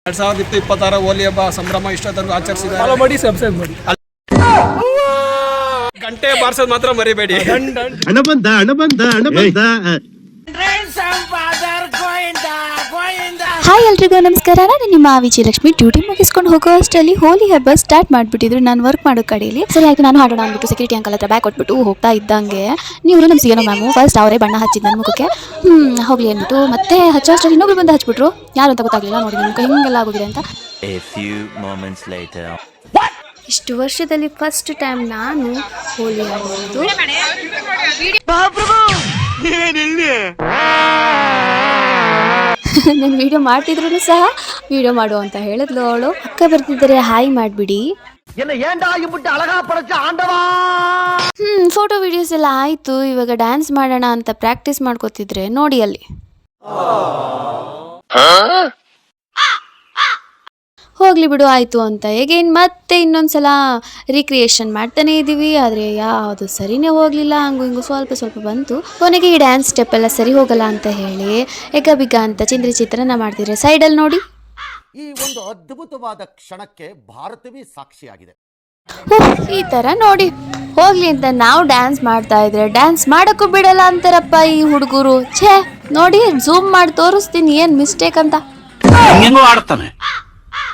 2026 ಹೋಲಿ ಹಬ್ಬ ಸಂಭ್ರಮ ಇಷ್ಟೊತ್ತರೆಗೂ ಆಚರಿಸಿದ್ದಾರೆ. ಫಾಲೋ ಮಾಡಿ, ಸಬ್ಸ್ಕ್ರೈಬ್ ಮಾಡಿ. ಗಂಟೆ ಬಾರಿಸೋದು ಮಾತ್ರ ಮರಿಬೇಡಿ. ಹಣ ಬಂದ. ಹಾಯ್ ಎಲ್ರಿಗೂ ನಮಸ್ಕಾರ. ನಾನು ನಿಮ್ಮ ವಿಜಯಲಕ್ಷ್ಮಿ. ಡ್ಯೂಟಿ ಮುಗಿಸ್ಕೊಂಡು ಹೋಗೋ ಅಷ್ಟರಲ್ಲಿ ಹೋಲಿ ಹಬ್ಬ ಸ್ಟಾರ್ಟ್ ಮಾಡಿಬಿಟ್ಟಿದ್ರು. ನಾನು ವರ್ಕ್ ಮಾಡೋ ಕಡೆಯಲ್ಲಿ ಸರಿ ಆಯ್ತು ನಾನು ಹಾಡೋಣ ಅಂದ್ಬಿಟ್ಟು ಸೆಕ್ಯೂರಿಟಿ ಅಂಕಲ್ ಹತ್ರ ಬ್ಯಾಗ್ ಕೊಟ್ಬಿಟ್ಟು ಹೋಗ್ತಾ ಇದ್ದಂಗೆ ನೀವು ನಮ್ಮ ಸಿಗೋಣ ಮ್ಯಾಮು ಫಸ್ಟ್ ಅವರೇ ಬಣ್ಣ ಹಚ್ಚಿದ್ದು ನನ್ನ ಮುಖಕ್ಕೆ. ಹೋಗ್ಲಿ ಅಂದ್ಬಿಟ್ಟು ಮತ್ತೆ ಹಚ್ಚೋ ಅಷ್ಟರಲ್ಲಿ ಇನ್ನೊಬ್ರು ಬಂದು ಹಚ್ಬಿಟ್ರು. ಯಾರು ಅಂತ ಗೊತ್ತಾಗಲಿಲ್ಲ. ನೋಡಿ ನನ್ನ ಮುಖ ಹಿಂಗೆಲ್ಲ ಆಗೋಗಿದೆ ಅಂತ. ಇಷ್ಟು ವರ್ಷದಲ್ಲಿ ಫಸ್ಟ್ ಟೈಮ್ ನಾನು ಹೋಲಿ ಆಡೋದು. ನಾನು ವಿಡಿಯೋ ಮಾಡ್ತಿದ್ರು ಸಹ ವಿಡಿಯೋ ಮಾಡು ಅಂತ ಹೇಳಿದ್ಲು ಅವಳು. ಅಕ್ಕ ಬರ್ತಿದ್ದಾರೆ, ಹಾಯ್ ಮಾಡಿಬಿಡಿ. ಫೋಟೋ ವಿಡಿಯೋಸ್ ಎಲ್ಲ ಆಯಿತು. ಇವಾಗ ಡ್ಯಾನ್ಸ್ ಮಾಡೋಣ ಅಂತ ಪ್ರಾಕ್ಟೀಸ್ ಮಾಡ್ಕೋತಿದ್ರೆ ನೋಡಿ ಅಲ್ಲಿ. ಹೋಗ್ಲಿ ಬಿಡು ಆಯಿತು ಅಂತ ಹೇಗೇನು ಮತ್ತೆ ಇನ್ನೊಂದ್ಸಲ ರೀಕ್ರಿಯೇಷನ್ ಮಾಡ್ತಾನೆ ಇದ್ದೀವಿ. ಆದರೆ ಯಾವುದು ಸರಿನೇ ಹೋಗಲಿಲ್ಲ. ಹಂಗು ಹಿಂಗು ಸ್ವಲ್ಪ ಬಂತು. ಕೊನೆಗೆ ಈ ಡ್ಯಾನ್ಸ್ ಸ್ಟೆಪ್ ಎಲ್ಲ ಸರಿ ಹೋಗಲ್ಲ ಅಂತ ಹೇಳಿ ಎಗ ಬಿಗ ಅಂತ ಚಿಂದ್ರಿ ಚಿತ್ರನ ಮಾಡ್ತಿದ್ರೆ ಸೈಡಲ್ಲಿ ನೋಡಿ. ಈ ಒಂದು ಅದ್ಭುತವಾದ ಕ್ಷಣಕ್ಕೆ ಭಾರತವೇ ಸಾಕ್ಷಿಯಾಗಿದೆ. ಈ ಥರ ನೋಡಿ ಹೋಗ್ಲಿ ಅಂತ ನಾವು ಡ್ಯಾನ್ಸ್ ಮಾಡ್ತಾ ಇದ್ರೆ ಡ್ಯಾನ್ಸ್ ಮಾಡೋಕ್ಕೂ ಬಿಡಲ್ಲ ಅಂತಾರಪ್ಪ ಈ ಹುಡುಗರು. ಛೇ ನೋಡಿ ಝೂಮ್ ಮಾಡಿ ತೋರಿಸ್ತೀನಿ ಏನು ಮಿಸ್ಟೇಕ್ ಅಂತ. ಆಡ್ತಾನೆ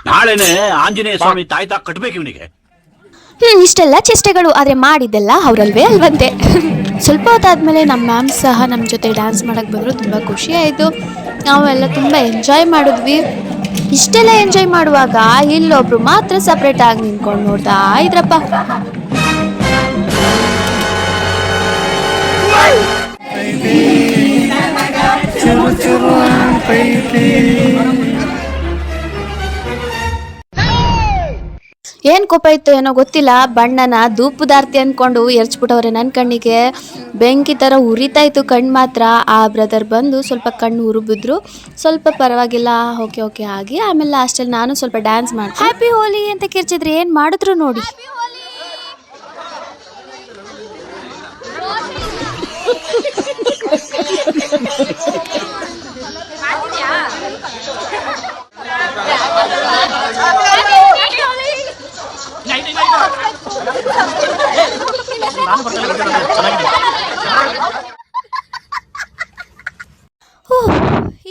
ನಾಳೆನೆ ಆಂಜನೇಯ ಸ್ವಾಮಿ ತಾಯ್ತಾ ಕಟ್ಬೇಕು ಇವನಿಗೆ. ಇಷ್ಟೆಲ್ಲ ಚೇಷ್ಟೆಗಳು, ಆದರೆ ಮಾಡಿದ್ದೆಲ್ಲ ಅವರಲ್ವೇ ಅಲ್ವಂತೆ. ಸ್ವಲ್ಪ ಹೊತ್ತಾದ್ಮೇಲೆ ನಮ್ಮ ಮ್ಯಾಮ್ ಸಹ ನಮ್ಮ ಜೊತೆ ಡ್ಯಾನ್ಸ್ ಮಾಡಕ್ಕೆ ಬಂದರು. ತುಂಬ ಖುಷಿ ಆಯಿತು. ನಾವೆಲ್ಲ ತುಂಬ ಎಂಜಾಯ್ ಮಾಡಿದ್ವಿ. ಇಷ್ಟೆಲ್ಲ ಎಂಜಾಯ್ ಮಾಡುವಾಗ ಇಲ್ಲೊಬ್ರು ಮಾತ್ರ ಸಪ್ರೇಟ್ ಆಗಿ ನಿಂತ್ಕೊಂಡು ನೋಡ್ತಾ ಇದ್ರಪ್ಪ. ಏನು ಕೋಪ ಇತ್ತು ಏನೋ ಗೊತ್ತಿಲ್ಲ. ಬಣ್ಣನ ಧೂಪದಾರ್ತಿ ಅಂದ್ಕೊಂಡು ಎರಚ್ಬಿಟ್ಟವ್ರೆ ನನ್ನ ಕಣ್ಣಿಗೆ. ಬೆಂಕಿ ಥರ ಉರಿತಾ ಇತ್ತು ಕಣ್ಣು ಮಾತ್ರ. ಆ ಬ್ರದರ್ ಬಂದು ಸ್ವಲ್ಪ ಕಣ್ಣು ಉರುಬಿದ್ರು. ಸ್ವಲ್ಪ ಪರವಾಗಿಲ್ಲ, ಓಕೆ ಆಗಿ ಆಮೇಲೆ ಲಾಸ್ಟಲ್ಲಿ ನಾನು ಸ್ವಲ್ಪ ಡ್ಯಾನ್ಸ್ ಮಾಡಿ ಹ್ಯಾಪಿ ಹೋಲಿ ಅಂತ ಕಿರ್ಚಿದ್ರೆ ಏನು ಮಾಡಿದ್ರು ನೋಡಿ.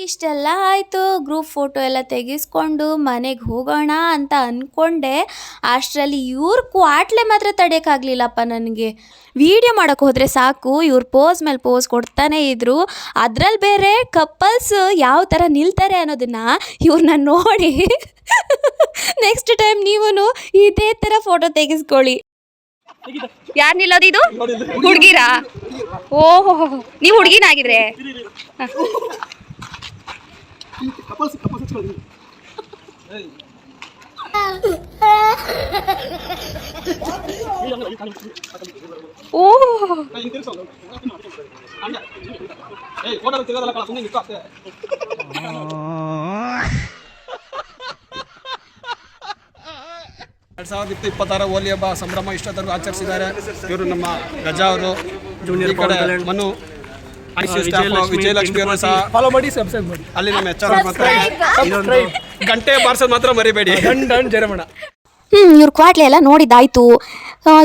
ಇಷ್ಟೆಲ್ಲ ಆಯಿತು. ಗ್ರೂಪ್ ಫೋಟೋ ಎಲ್ಲ ತೆಗೆಸ್ಕೊಂಡು ಮನೆಗೆ ಹೋಗೋಣ ಅಂತ ಅಂದ್ಕೊಂಡೆ. ಅಷ್ಟರಲ್ಲಿ ಇವ್ರ ಕ್ವಾಟ್ಲೆ ಮಾತ್ರ ತಡೆಯೋಕ್ಕಾಗಲಿಲ್ಲಪ್ಪ ನನಗೆ. ವಿಡಿಯೋ ಮಾಡೋಕ್ಕೆ ಹೋದರೆ ಸಾಕು ಇವ್ರು ಪೋಸ್ ಮೇಲೆ ಪೋಸ್ ಕೊಡ್ತಾನೆ ಇದ್ರು. ಅದರಲ್ಲಿ ಬೇರೆ ಕಪಲ್ಸ್ ಯಾವ ಥರ ನಿಲ್ತಾರೆ ಅನ್ನೋದನ್ನು ಇವ್ರನ್ನ ನೋಡಿ ನೆಕ್ಸ್ಟ್ ಟೈಮ್ ನೀವು ಇದೇ ಥರ ಫೋಟೋ ತೆಗೆಸ್ಕೊಳ್ಳಿ. ಯಾರು ನಿಲ್ಲೋದು? ಇದು ಹುಡುಗಿರಾ? ಓಹೋ, ನೀವು ಹುಡುಗಿನಾಗಿದ್ರೆ ಹೋಲಿ ಹಬ್ಬ ಸಂಭ್ರಮ ಇಷ್ಟೊತ್ತರೆಗೂ ಆಚರಿಸಿದ್ದಾರೆ. ಇವರು ನಮ್ಮ ಗಜಾ ಅವರು, ಜೂನಿಯರ್ ಕಡೆ ಮನು, ವಿಜಯಲಕ್ಷ್ಮಿ ಅವರು ಸಹ ಫಾಲೋ ಮಾಡಿ, ಸಬ್ಸ್ಕ್ರೈಬ್ ಮಾಡಿ. ಅಲ್ಲಿ ನಮ್ಮ ಮಾತ್ರ ಗಂಟೆ ಬಾರಿಸೋದು ಮಾತ್ರ ಮರಿಬೇಡಿ. ಜರಮಣ ಇವ್ರ ಕ್ವಾಟ್ಲೆ ಎಲ್ಲ ನೋಡಿದ್ದಾಯ್ತು.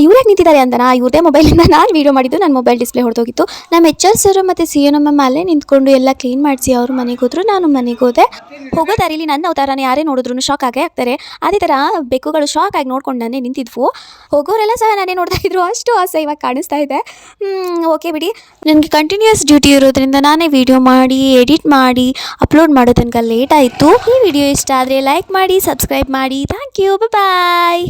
ಇವ್ರೇ ನಿಂತಿದ್ದಾರೆ ಅಂತನಾ? ಇವ್ರದೇ ಮೊಬೈಲಿಂದ ನಾನು ವೀಡಿಯೋ ಮಾಡಿದ್ದು. ನನ್ನ ಮೊಬೈಲ್ ಡಿಸ್ಪ್ಲೇ ಹೊಡೆದೋಗಿತ್ತು. ನಮ್ಮ HR ಸರ್ ಮತ್ತು CNM ಅಲ್ಲೇ ನಿಂತ್ಕೊಂಡು ಎಲ್ಲ ಕ್ಲೀನ್ ಮಾಡಿಸಿ ಅವ್ರು ಮನೆಗೆ ಹೋದ್ರು, ನಾನು ಮನೆಗೆ ಹೋದೆ. ಹೋಗೋ ದಾರಿಲಿ ನನ್ನ ಅವತಾರನ ಯಾರೇ ನೋಡಿದ್ರು ಶಾಕ್ ಆಗೇ ಆಗ್ತಾರೆ. ಅದೇ ಥರ ಬೆಕ್ಕುಗಳು ಶಾಕ್ ಆಗಿ ನೋಡ್ಕೊಂಡು ನಾನೇ ನಿಂತಿದ್ವು. ಹೋಗೋರೆಲ್ಲ ಸಹ ನಾನೇ ನೋಡ್ತಾ ಇದ್ರು. ಅಷ್ಟು ಅಸಹ್ಯವಾಗಿ ಕಾಣಿಸ್ತಾ ಇದೆ. ಓಕೆ ಬಿಡಿ, ನನಗೆ ಕಂಟಿನ್ಯೂಸ್ ಡ್ಯೂಟಿ ಇರೋದ್ರಿಂದ ನಾನೇ ವೀಡಿಯೋ ಮಾಡಿ ಎಡಿಟ್ ಮಾಡಿ ಅಪ್ಲೋಡ್ ಮಾಡೋ ತನಕ ಲೇಟ್ ಆಯಿತು. ಈ ವಿಡಿಯೋ ಇಷ್ಟ ಆದರೆ ಲೈಕ್ ಮಾಡಿ, ಸಬ್ಸ್ಕ್ರೈಬ್ ಮಾಡಿ. Thank you, bye.